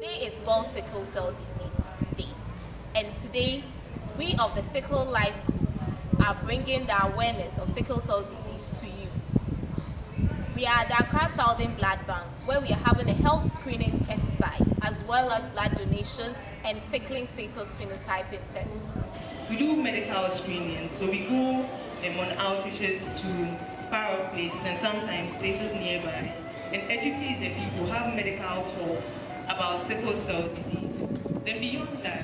Today is World Sickle Cell Disease Day, and today we of the Sickle Life group are bringing the awareness of sickle cell disease to you. We are at the Accra Southern Blood Bank, where we are having a health screening exercise as well as blood donation and sickling status phenotyping test. We do medical screening, so we go on outreaches to far off places and sometimes places nearby and educate the people, have medical talks about sickle cell disease. Then beyond that,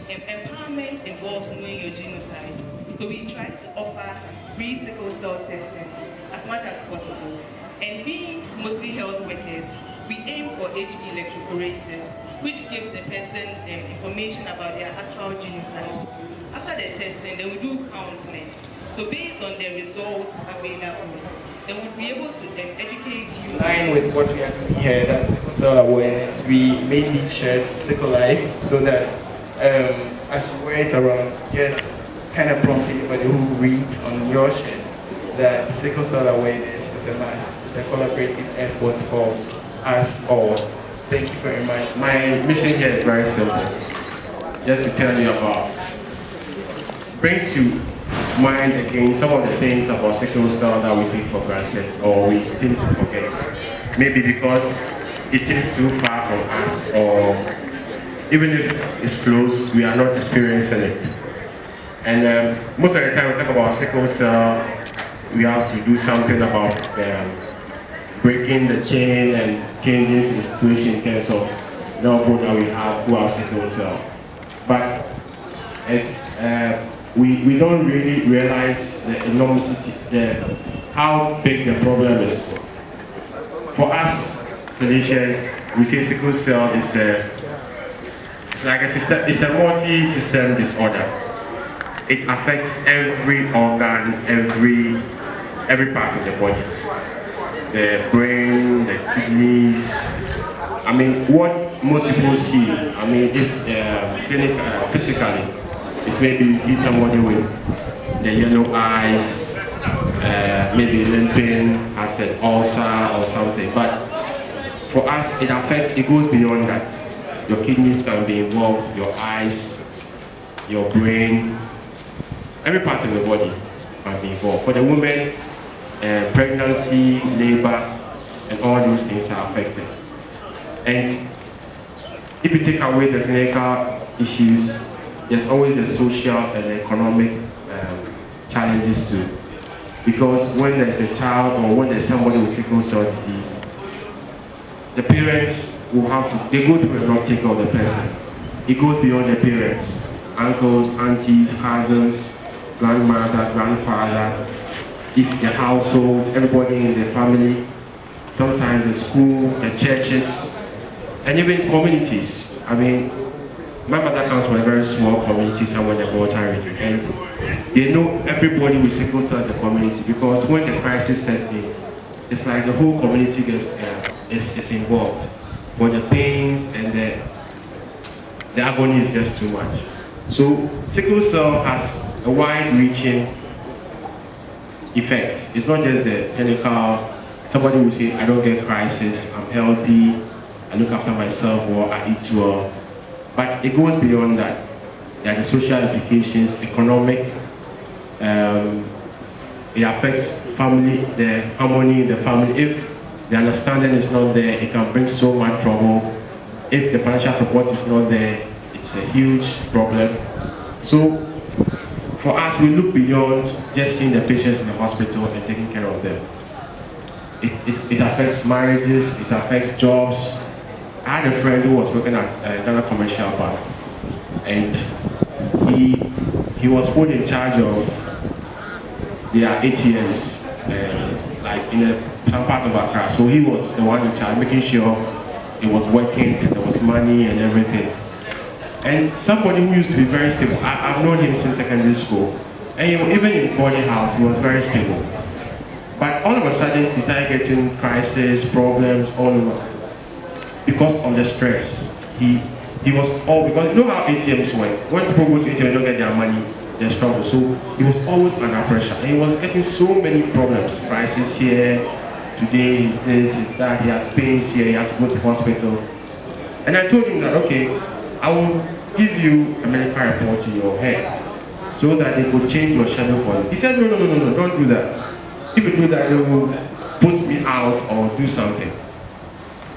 empowerment involves knowing your genotype. So we try to offer free sickle cell testing as much as possible. And being mostly health workers, we aim for HB electrophoresis, which gives the person information about their actual genotype. After the testing, then we do counseling. So based on the results available, then we'll be able to educate you. In line with what we are doing here, that's Sickle Cell Awareness, we made these shirts Sickle Life so that as you wear it around, just kind of prompt anybody who reads on your shirt that Sickle Cell Awareness is a must. It's a collaborative effort for us all. Thank you very much. My mission here is very simple. Just to tell you about, bring to mind again some of the things about sickle cell that we take for granted or we seem to forget. Maybe because it seems too far from us, or even if it's close, we are not experiencing it. And most of the time we talk about sickle cell, we have to do something about breaking the chain and changing the situation in terms of people that we have who have sickle cell. But it's we don't really realize the enormity, how big the problem is. For us clinicians, we say sickle cell is it's like a system, it's a multi-system disorder. It affects every organ, every part of the body. The brain, the kidneys. I mean, what most people see, I mean, if physically, it's maybe you see somebody with the yellow eyes, maybe limping, has an ulcer or something. But for us, it goes beyond that. Your kidneys can be involved, your eyes, your brain, every part of the body can be involved. For the women, pregnancy, labor, and all those things are affected. And if you take away the clinical issues, there's always a social and economic challenges too. Because when there's a child or when there's somebody with sickle cell disease, the parents will have to, they go through a lot to take care of the person. It goes beyond the parents, uncles, aunties, cousins, grandmother, grandfather, if the household, everybody in the family, sometimes the school, the churches, and even communities. I mean, my mother comes from a very small community somewhere in the Moja region, and they know everybody with sickle cell in the community, because when the crisis sets in, it's like the whole community is involved. But the pains and the agony is just too much. So sickle cell has a wide-reaching effect. It's not just the clinical, somebody will say, I don't get crisis, I'm healthy, I look after myself, or I eat well. But it goes beyond that. There are the social implications, economic, it affects family, the harmony in the family. If the understanding is not there, it can bring so much trouble. If the financial support is not there, it's a huge problem. So for us, we look beyond just seeing the patients in the hospital and taking care of them. It affects marriages, it affects jobs. I had a friend who was working at Ghana Commercial Bank, and he was put in charge of their ATMs, like in some part of Accra. So he was the one in charge, making sure it was working and there was money and everything. And somebody who used to be very stable, I've known him since secondary school, and even in boarding house, he was very stable. But all of a sudden, he started getting crisis, problems all over. Because of the stress, he was all, because you know how ATMs work. When people go to ATM and don't get their money, they struggle. So he was always under pressure. And he was getting so many problems. Crisis here, today is this, is that, he has pains here, he has to go to hospital. And I told him that, okay, I will give you a medical report to your head so that they could change your schedule for you. He said, no, don't do that. If you do that, they will post me out or do something.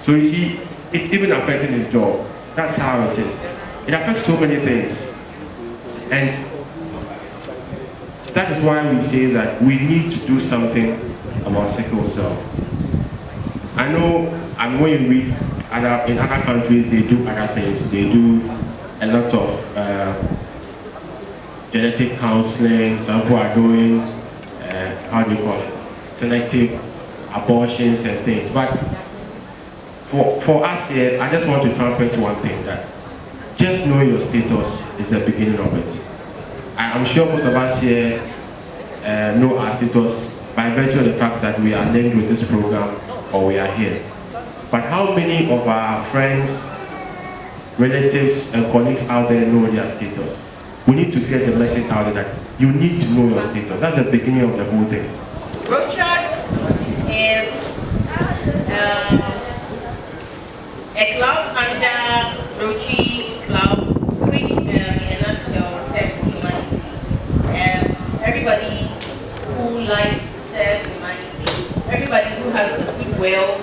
So you see, it's even affecting his job. That's how it is. It affects so many things. And that is why we say that we need to do something about sickle cell. I know, and when you read in other countries, they do other things. They do a lot of genetic counseling. Some people are doing, how do you call it, selective abortions and things. But for us here, I just want to trumpet one thing, that just knowing your status is the beginning of it. I'm sure most of us here know our status by virtue of the fact that we are linked with this program or we are here. But how many of our friends, relatives, and colleagues out there know their status? We need to get the message out there that you need to know your status. That's the beginning of the whole thing. Rochard is a club under Rochi Club, which in a nutshell serves humanity. Everybody who likes to serve humanity, everybody who has the goodwill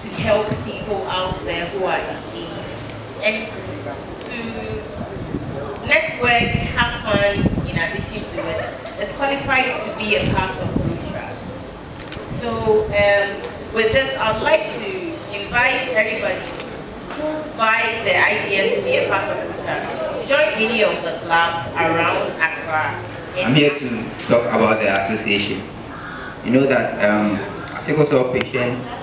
to help people out there who are in need, and to network, have fun in addition to it, is qualified to be a part of Rochard. So with this, I'd like to invite everybody who buys the idea to be a part of Rochard to join any of the clubs around Accra. I'm here to talk about the association. You know that sickle cell patients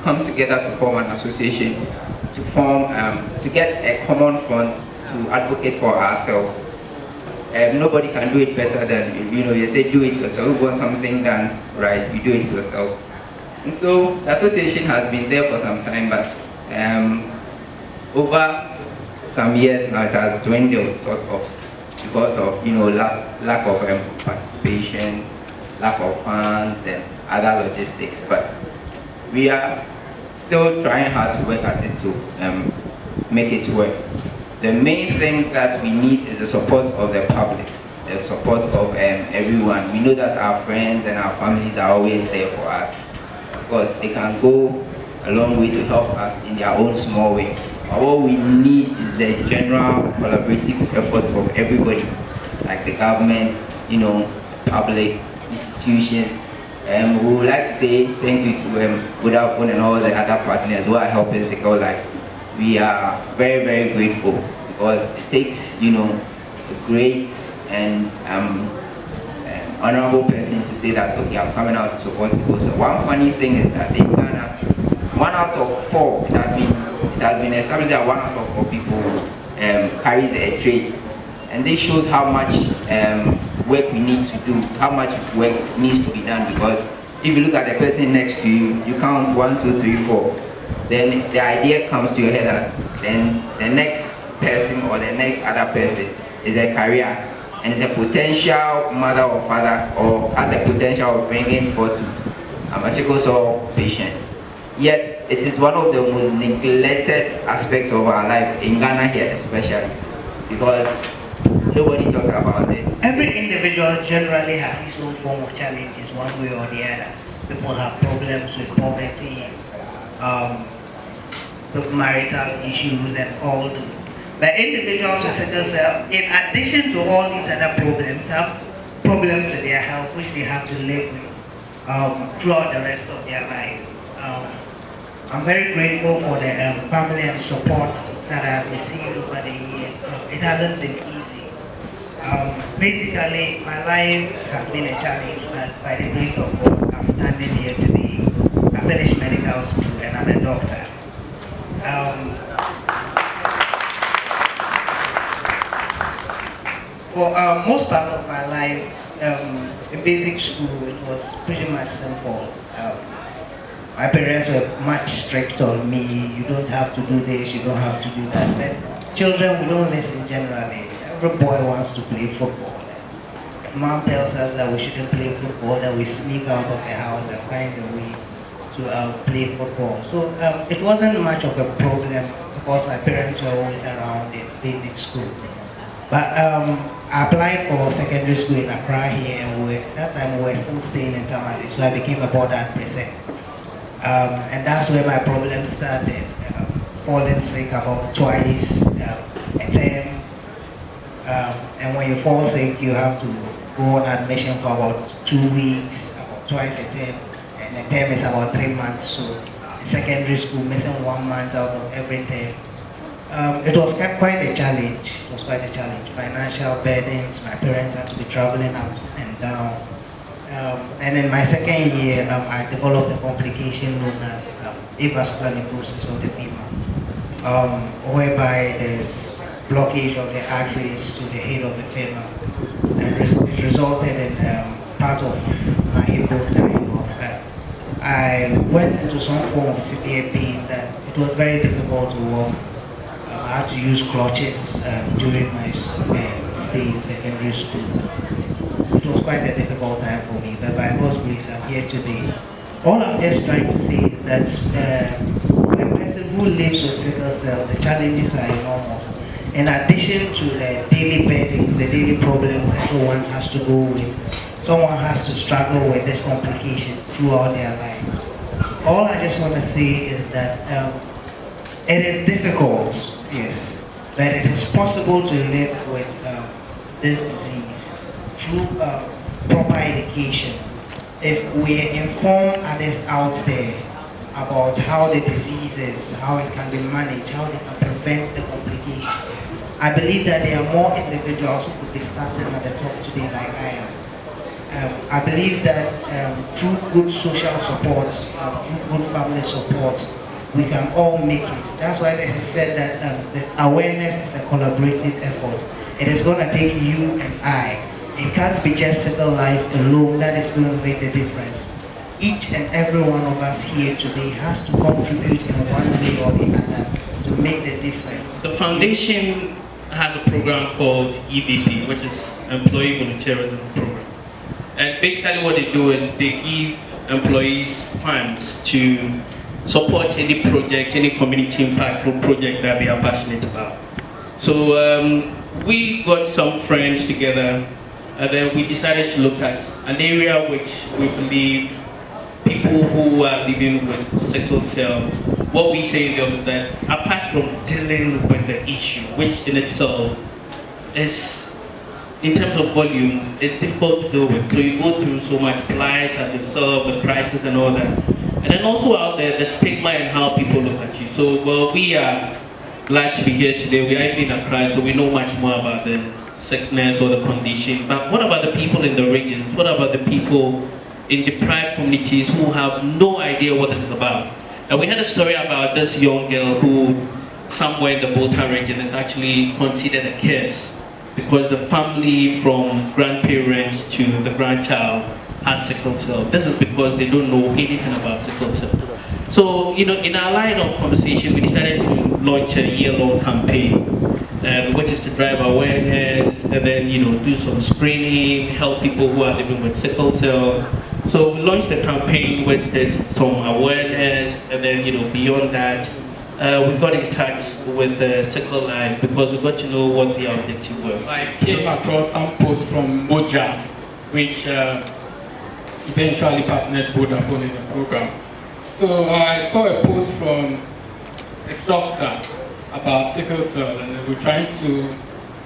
come together to form an association, to get a common front to advocate for ourselves. Nobody can do it better than, you say do it yourself. You want something done right, you do it yourself. And so the association has been there for some time, but over some years now it has dwindled sort of because of lack of participation, lack of funds and other logistics. But we are still trying hard to work at it to make it work. The main thing that we need is the support of the public, the support of everyone. We know that our friends and our families are always there for us. Of course, they can go a long way to help us in their own small way. But what we need is a general collaborative effort from everybody, like the government, public institutions. We would like to say thank you to Vodafone and all the other partners who are helping Sickle Life. We are very, very grateful because it takes, a great and honorable person to say that, okay, I'm coming out to support Sickle. So one funny thing is that in Ghana, 1 out of 4, it has been established that 1 out of 4 people carries a trait, and this shows how much work we need to do, how much work needs to be done. Because if you look at the person next to you, you count 1, 2, 3, 4. Then the idea comes to your head that then the next person or the next other person is a career and is a potential mother or father or has the potential of bringing forth to a sickle cell patient. Yet it is one of the most neglected aspects of our life in Ghana here especially, because nobody talks about it. Every individual generally has his own form of challenges one way or the other. People have problems with poverty, with marital issues and all those. But individuals with sickle cell, in addition to all these other problems, have problems with their health which they have to live with throughout the rest of their lives. I'm very grateful for the family and support that I've received over the years. It hasn't been easy. Basically, my life has been a challenge, but by the grace of God, I'm standing here today. I finished medical school and I'm a doctor. For most part of my life, in basic school, it was pretty much simple. My parents were much strict on me. You don't have to do this, you don't have to do that. But children, we don't listen generally. Every boy wants to play football. If mom tells us that we shouldn't play football, then we sneak out of the house and find a way to play football. So it wasn't much of a problem because my parents were always around in basic school. But I applied for secondary school in Accra here, and that time we were still staying in Tamale, so I became a board and precinct. And that's where my problems started. Falling sick about twice a term. And when you fall sick, you have to go on admission for about 2 weeks, about twice a term. And a term is about 3 months. So in secondary school, missing 1 month out of every term. It was quite a challenge. It was quite a challenge. Financial burdens. My parents had to be traveling up and down. And in my second year, I developed a complication known as avascular necrosis of the femur, whereby there's blockage of the arteries to the head of the femur, and it resulted in part of my hip bone dying off. I went into some form of severe pain that it was very difficult to walk. I had to use crutches during my stay in secondary school. It was quite a difficult time for me, but by God's grace, I'm here today. All I'm just trying to say is that for a person who lives with sickle cell, the challenges are enormous. In addition to the daily burdens, the daily problems everyone has to go with, someone has to struggle with this complication throughout their life. All I just want to say is that it is difficult, yes, but it is possible to live with this disease through proper education. If we inform others out there about how the disease is, how it can be managed, how they can prevent the complication, I believe that there are more individuals who could be standing at the top today like I am. I believe that through good social support, through good family support, we can all make it. That's why it is said that the awareness is a collaborative effort. It is going to take you and I. It can't be just Sickle Life alone that is going to make the difference. Each and every one of us here today has to contribute in one way or the other to make the difference. The foundation has a program called EVP, which is Employee Volunteerism Program. And basically what they do is they give employees funds to support any project, any community impactful project that they are passionate about. So we got some friends together, and then we decided to look at an area which we believe people who are living with sickle cell, what we say is that apart from dealing with the issue, which in itself is, in terms of volume, it's difficult to deal with. So you go through so much plight as yourself, the prices and all that. And then also out there, the stigma and how people look at you. So, well, we are glad to be here today. We are even in Accra, so we know much more about the sickness or the condition. But what about the people in the region? What about the people in deprived communities who have no idea what this is about? And we had a story about this young girl who, somewhere in the Volta region, is actually considered a curse because the family from grandparents to the grandchild has sickle cell. This is because they don't know anything about sickle cell. So, you know, in our line of conversation, we decided to launch a year-long campaign, which is to drive awareness and then, you know, do some screening, help people who are living with sickle cell. So we launched the campaign with some awareness, and then, you know, beyond that, we got in touch with Sickle Life because we got to know what the objectives were. I came across some posts from Moja, which eventually partnered Vodafone in the program. So I saw a post from a doctor about sickle cell, and they were trying to,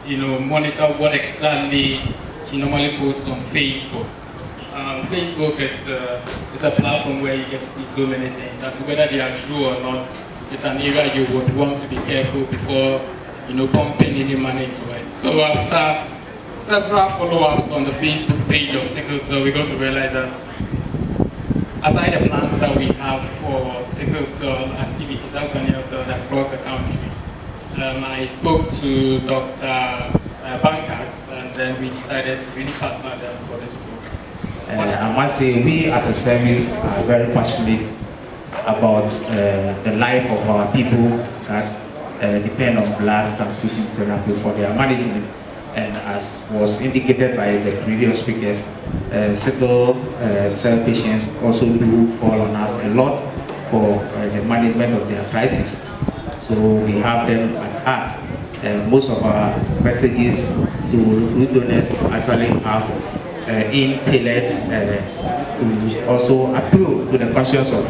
you know, monitor what exactly she normally posts on Facebook. Facebook is a platform where you get to see so many things, as to whether they are true or not. It's an area you would want to be careful before, you know, pumping any money into it. So after several follow-ups on the Facebook page of Sickle Cell, we got to realize that aside the plans that we have for sickle cell activities as Daniel said across the country, I spoke to Dr. Bankers, and then we decided to really partner them for this program. I must say, we as a service are very passionate about the life of our people that depend on blood transfusion therapy for their management. And as was indicated by the previous speakers, sickle cell patients also do fall on us a lot for the management of their crisis. so we have them at heart. Most of our messages to root donors actually have in-tailored to also appeal to the conscience of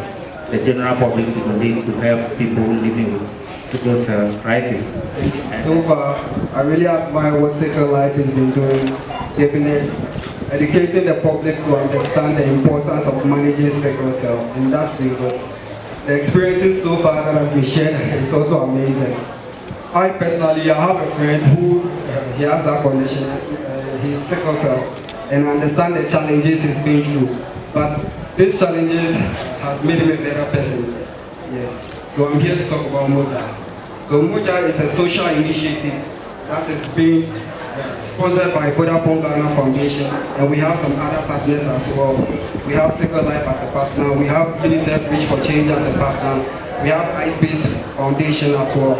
the general public to donate to help people living with sickle cell crisis. So far, I really admire what Sickle Life has been doing. They've been educating the public to understand the importance of managing sickle cell, and that's been good. The experiences so far that has been shared is also amazing. I personally, I have a friend who he has that condition, he's sickle cell, and I understand the challenges he's been through. But these challenges has made him a better person. Yeah. So I'm here to talk about Moja. So Moja is a social initiative that is being sponsored by Vodafone Ghana Foundation, and we have some other partners as well. We have Sickle Life as a partner, we have UNICEF Reach for Change as a partner, we have iSpace Foundation as well.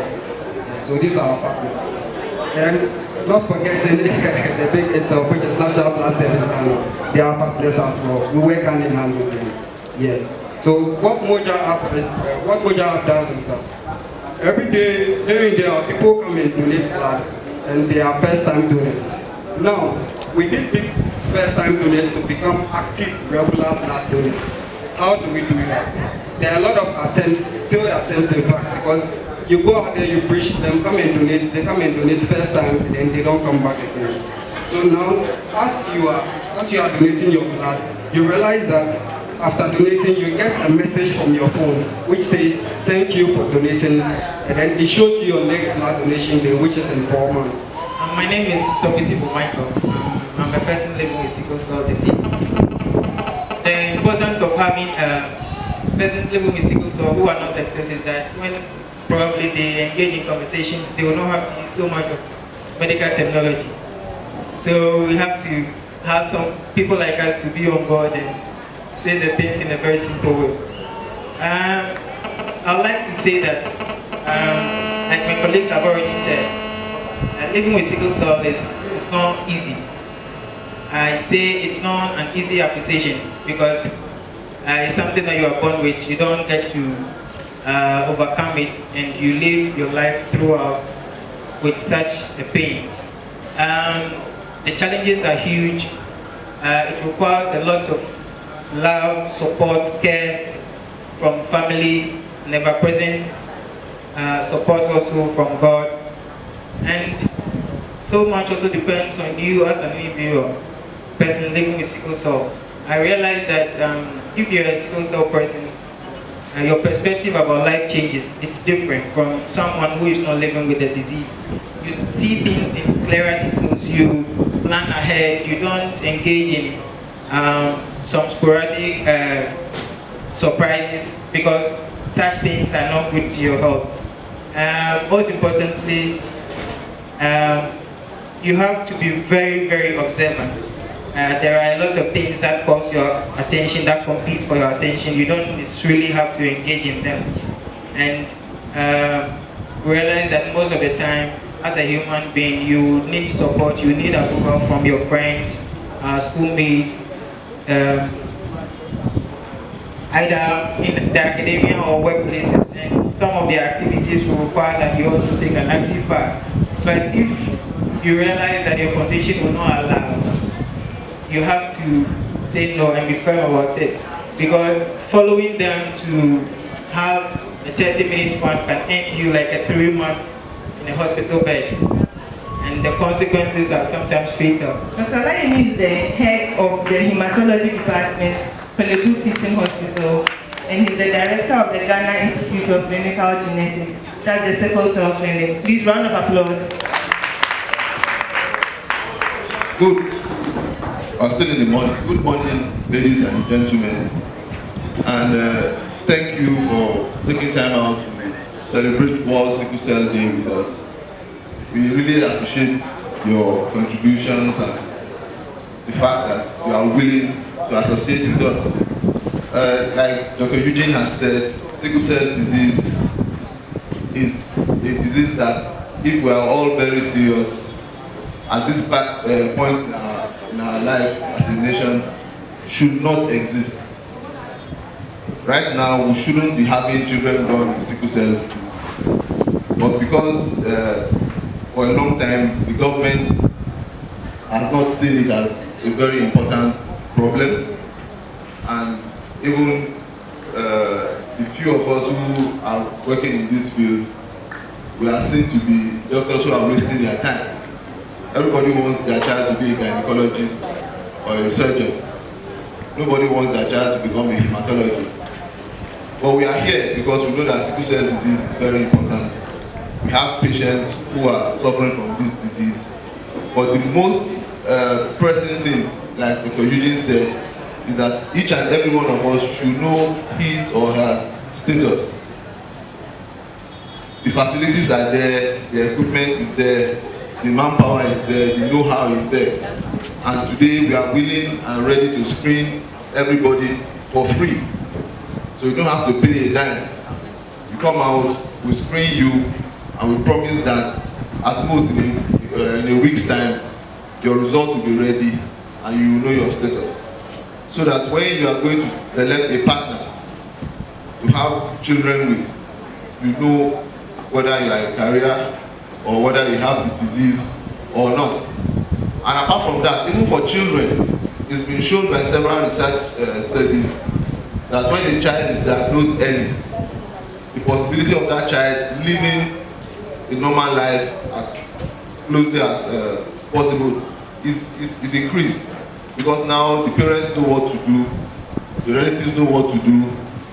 So these are our partners. And not forgetting the big itself, which is National Blood Service, and they are partners as well. We work hand in hand with them. Yeah. So what Moja App does is that every day, during the day, people come and donate blood, and they are first-time donors. Now, we need these first-time donors to become active, regular blood donors. How do we do that? There are a lot of attempts, failed attempts in fact, because you go out there, you preach them, come and donate, they come and donate first time, and they don't come back again. So now, as you are donating your blood, you realize that after donating, you get a message from your phone which says, thank you for donating, and then it shows you your next blood donation day, which is in 4 months. My name is Dr. Michael. I'm a person living with sickle cell disease. The importance of having persons living with sickle cell who are not doctors is that when probably they engage in conversations, they will not have to use so much of medical terminology. So we have to have some people like us to be on board and say the things in a very simple way. I would like to say that, like my colleagues have already said, living with sickle cell is not easy. I say it's not an easy acquisition because it's something that you are born with. You don't get to overcome it, and you live your life throughout with such a pain. The challenges are huge. It requires a lot of love, support, care from family, never present, support also from God, and so much also depends on you as an individual person living with sickle cell. I realized that if you're a sickle cell person, your perspective about life changes. It's different from someone who is not living with the disease. You see things in clearer details, you plan ahead, you don't engage in some sporadic surprises because such things are not good to your health. Most importantly, you have to be very, very observant. There are a lot of things that cause your attention, that compete for your attention. You don't necessarily have to engage in them. And realize that most of the time, as a human being, you need support, you need approval from your friends, schoolmates, either in the academia or workplaces. And some of the activities will require that you also take an active part. But if you realize that your condition will not allow, you have to say no and be firm about it. Because following them to have a 30-minute fund can end you like a 3 months in a hospital bed. And the consequences are sometimes fatal. Dr. Laimi is the head of the haematology department, Pelebu Teaching Hospital, and he's the director of the Ghana Institute of Clinical Genetics. That's the Sickle Cell Clinic. Please, round of applause. Good. Still in the morning. Good morning, ladies and gentlemen. And thank you for taking time out to celebrate World Sickle Cell Day with us. We really appreciate your contributions and the fact that you are willing to associate with us. Like Dr. Eugene has said, sickle cell disease is a disease that, if we are all very serious at this point in our life as a nation, should not exist. Right now, we shouldn't be having children born with sickle cell disease. But because for a long time the government has not seen it as a very important problem, and even the few of us who are working in this field, we are seen to be doctors who are wasting their time. Everybody wants their child to be a gynecologist or a surgeon. Nobody wants their child to become a haematologist. But we are here because we know that sickle cell disease is very important. We have patients who are suffering from this disease. But the most pressing thing, like Dr. Eugene said, is that each and every one of us should know his or her status. The facilities are there, the equipment is there, the manpower is there, the know-how is there. And today we are willing and ready to screen everybody for free. So you don't have to pay a dime. You come out, we screen you, and we promise that at most in a week's time, your result will be ready and you will know your status. So that when you are going to select a partner to have children with, you know whether you are a carrier or whether you have the disease or not. And apart from that, even for children, it's been shown by several research studies that when a child is diagnosed early, the possibility of that child living a normal life as closely as possible is increased, because now the parents know what to do, the relatives know what to do,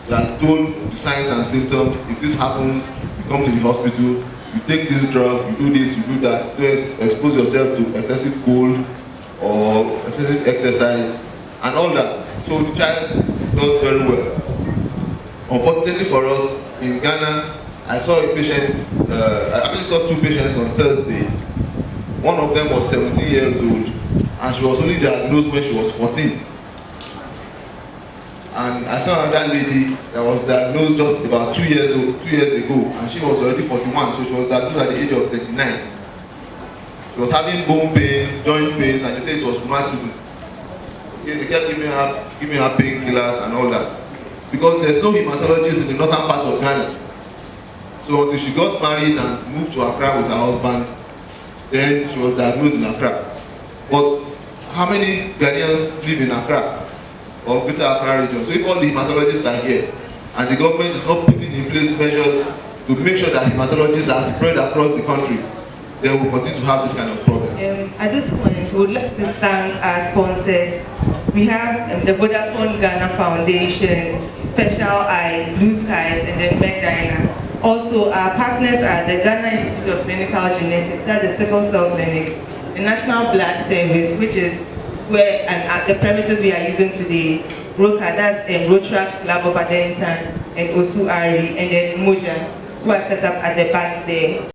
they are told the signs and symptoms. If this happens, you come to the hospital, you take this drug, you do this, you do that, to expose yourself to excessive cold or excessive exercise and all that. So the child does very well. Unfortunately for us, in Ghana, I saw a patient, I actually saw two patients on Thursday. One of them was 17 years old, and she was only diagnosed when she was 14. And I saw another lady that was diagnosed just about 2 years ago, and she was already 41, so she was diagnosed at the age of 39. She was having bone pains, joint pains, and they said it was rheumatism. Okay, they kept giving her painkillers and all that, because there's no hematologist in the northern part of Ghana. So until she got married and moved to Accra with her husband, then she was diagnosed in Accra. But how many Ghanaians live in Accra or Greater Accra region? So if all the hematologists are here and the government is not putting in place measures to make sure that hematologists are spread across the country, then we'll continue to have this kind of problem. At this point, we would like to thank our sponsors. We have the Vodafone Ghana Foundation, Special Eyes, Blue Skies, and then Medina. Also, our partners are the Ghana Institute of Clinical Genetics, that's the Sickle Cell Clinic, the National Blood Service, which is where and at the premises we are using today, Roka, that's Rotrax Club of Adentan and Osu Ari, and then Moja, who are set up at the back there.